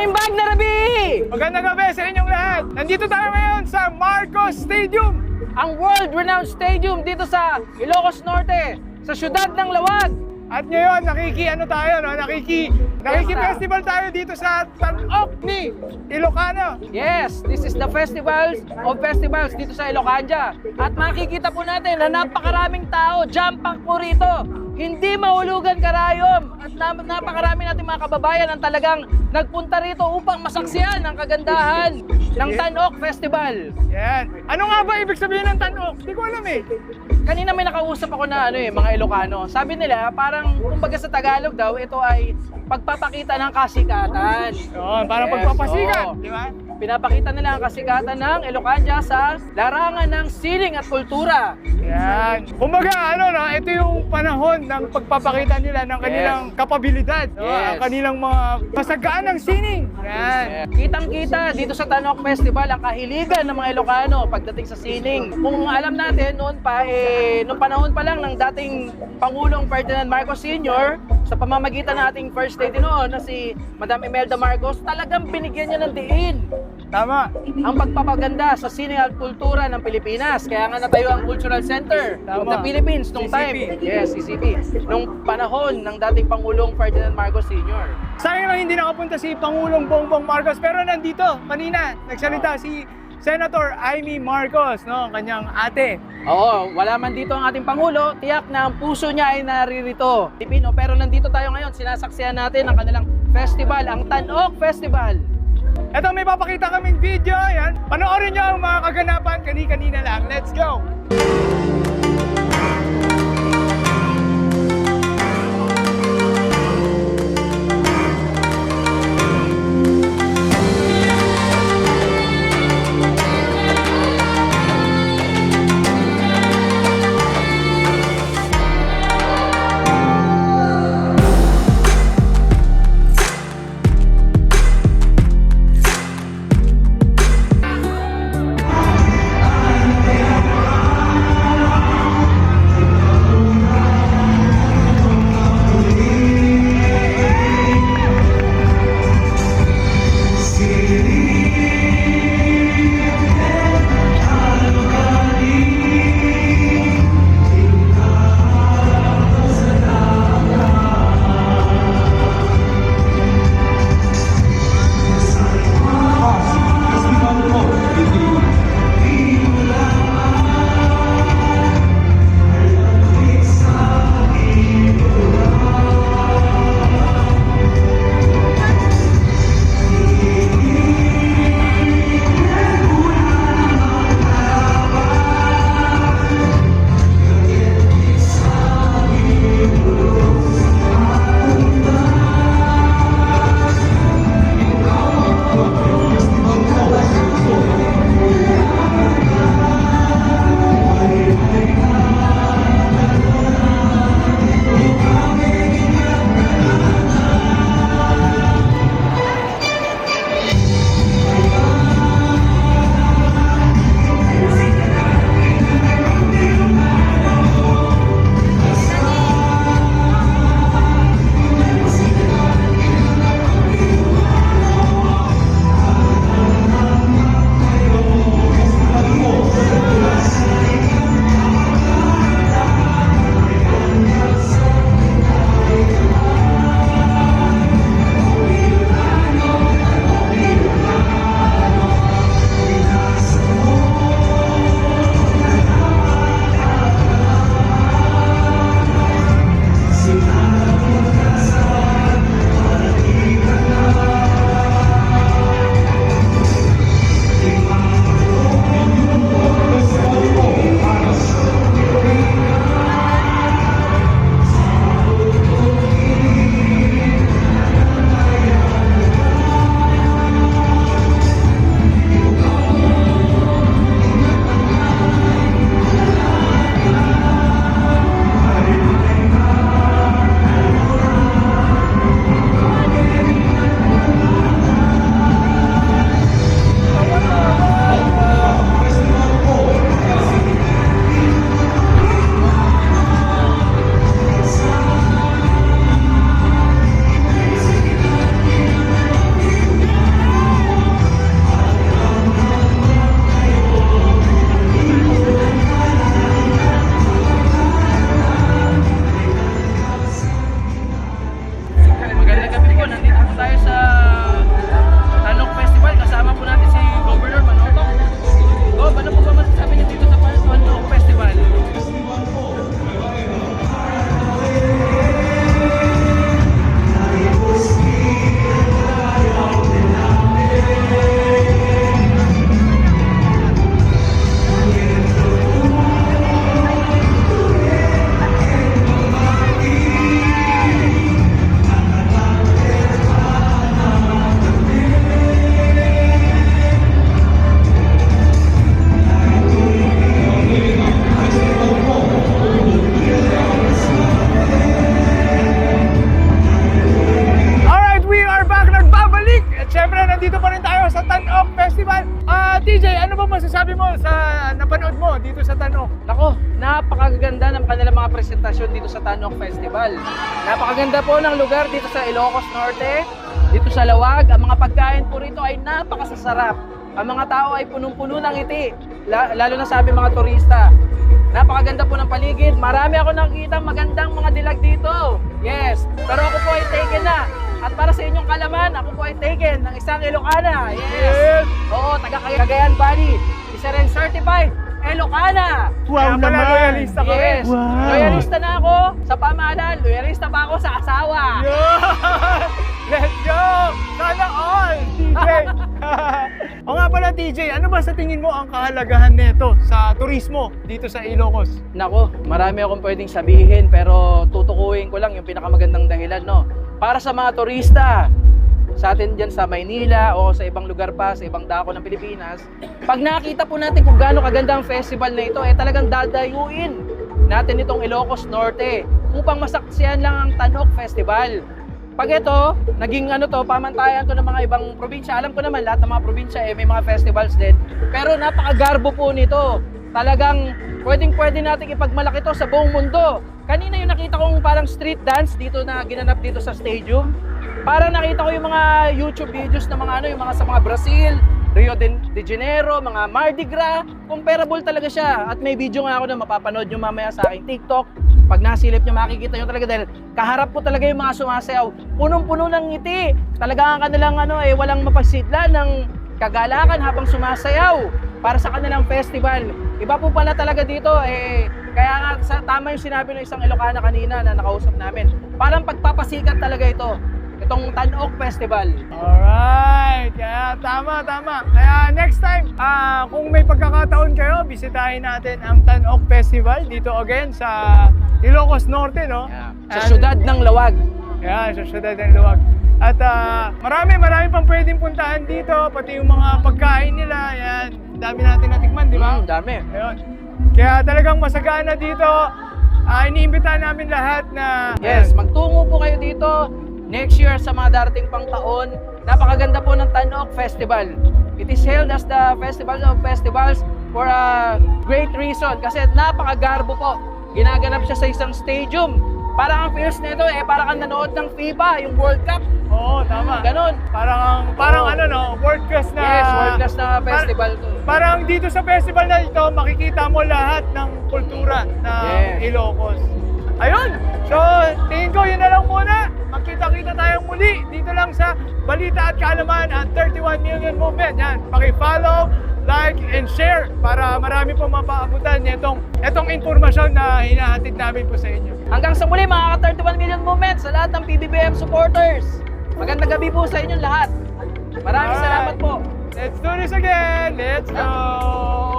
Maimbag na Rabi! Magandang gabi sa inyong lahat. Nandito tayo ngayon sa Marcos Stadium. Ang world-renowned stadium dito sa Ilocos Norte, sa siyudad ng Lawag. At ngayon, nakiki-festival tayo dito sa Tan-Ok ni Ilocano. Yes, this is the festival of festivals dito sa Ilocanja. At makikita po natin na napakaraming tao, jam-pack po rito. Hindi mahulugan karayom. At napakarami natin mga kababayan ang talagang nagpunta rito upang masaksihan ang kagandahan ng Tan-Ok Festival. Yan. Ano nga ba ibig sabihin ng Tan-Ok? Hindi ko alam eh. Kanina may nakausap ako na mga Ilocano. Sabi nila parang kumbaga sa Tagalog daw ito ay pagpapakita ng kasikatan. Yun, parang Yes, pagpapasikat, oo. di ba? Pinapakita nila ang kasikatan ng Ilocanja sa larangan ng sining at kultura. Yan. Kumbaga, ito yung panahon ng pagpapakita nila ng kanilang kapabilidad. No? Yes. Ang kanilang mga kasagaan ng sining. Yan. Kitang-kita dito sa Tan-Ok Festival ang kahiligan ng mga Ilocano pagdating sa sining. Kung alam natin, noon panahon pa lang ng dating Pangulong Ferdinand Marcos Sr., sa pamamagitan ng ating First Lady noon na si Madam Imelda Marcos, talagang binigyan niya ng diin Tama. ang pagpapaganda sa sining at kultura ng Pilipinas. Kaya nga natayo ang Cultural Center of the Philippines nung time. Yes, CCP. Nung panahon ng dating Pangulong Ferdinand Marcos Sr. Sayang lang hindi nakapunta si Pangulong Bongbong Marcos, pero nandito kanina nagsalita si Senator Amy Marcos, no, ang kanyang ate. Oo, wala man dito ang ating Pangulo, tiyak na ang puso niya ay naririto. Pilipino, pero nandito tayo ngayon, sinasaksihan natin ang kanilang festival, ang Tan-Ok Festival. Ito, may papakita kaming video, yan. Panoorin nyo ang mga kaganapan kani-kanina lang. Let's go! TJ, ano ba masasabi mo sa napanood mo dito sa Tanok? Nako, napakaganda ng kanilang mga presentasyon dito sa Tanok Festival. Napakaganda po ng lugar dito sa Ilocos Norte, dito sa Lawag. Ang mga pagkain po rito ay napakasasarap. Ang mga tao ay punong-puno ng ngiti, lalo na sa aming mga turista. Napakaganda po ng paligid. Marami ako nakikita magandang mga dilag dito. Yes, pero ako po ay taken na. At para sa inyong kalaman, ako po ay taken ng isang Ilocana. Yes! Oo, taga Cagayan Valley. Isa rin certified Ilocana. Wow naman! Loyalista ka rin. Yes! Wow. Loyalista na ako sa pamahalaan. Loyalista pa ako sa asawa. Yun! Let's go! Sana all, TJ! O nga pala, TJ, ano ba sa tingin mo ang kahalagahan nito sa turismo dito sa Ilocos? Nako, marami akong pwedeng sabihin pero tutukuyin ko lang yung pinakamagandang dahilan, no? Para sa mga turista, sa atin dyan sa Maynila o sa ibang lugar pa, sa ibang dako ng Pilipinas, pag nakita po natin kung gaano kaganda ang festival na ito, talagang dadayuin natin itong Ilocos Norte upang masaksihan lang ang Tanok Festival. Pag ito, naging pamantayan to ng mga ibang probinsya. Alam ko naman lahat ng mga probinsya may mga festivals din. Pero napakagarbo po nito. Talagang pwedeng-pwede nating ipagmalaki to sa buong mundo. Kanina yung nakita kong parang street dance dito na ginanap dito sa stadium. Parang nakita ko yung mga YouTube videos ng mga yung mga sa mga Brazil, Rio de Janeiro, mga Mardi Gras. Comparable talaga siya. At may video nga ako na mapapanood nyo mamaya sa aking TikTok. Pag nasilip nyo, makikita nyo talaga dahil kaharap po talaga yung mga sumasayaw. Punong-puno ng ngiti. Talaga ang kanilang walang mapagsidlan ng kagalakan habang sumasayaw para sa kanilang festival. Iba po pala talaga dito kaya nga tama yung sinabi ng isang Ilocana kanina na nakausap namin. Parang pagpapasikat talaga itong Tanok Festival. Alright, kaya tama. Kaya next time, kung may pagkakataon kayo, bisitahin natin ang Tanok Festival dito again sa Ilocos Norte, no? Yeah. Sa syudad ng Lawag. Yeah, sa syudad ng Lawag. At marami pang pwedeng puntahan dito, pati yung mga pagkain nila, yan. Dami natin natikman, di ba? Dami. Ayun. Kaya talagang masagana dito. Iniimbitahan namin lahat na... Yes, magtungo po kayo dito next year sa mga darating pang taon. Napakaganda po ng Tanok Festival. It is held as the Festival of Festivals for a great reason kasi napakagarbo po. Ginaganap siya sa isang stadium. Parang ang feels nito parang kang nanood ng FIFA, yung World Cup. Oo, tama. Ganon. Parang world class na... Yes, world class na festival to. Parang dito sa festival na ito, makikita mo lahat ng kultura ng Ilocos. Ayun! So, tingin ko yun na lang muna. Magkita-kita tayong muli dito lang sa Balita at Kaalaman at 31 Million Movement. Yan, paki-follow, like, and share para marami po mapaabutan itong informasyon na hinahatid namin po sa inyo. Hanggang sa muli mga ka-31 Million Movement sa lahat ng PBBM supporters. Magandang gabi po sa inyong lahat. Maraming salamat po. Let's do this again! Let's go!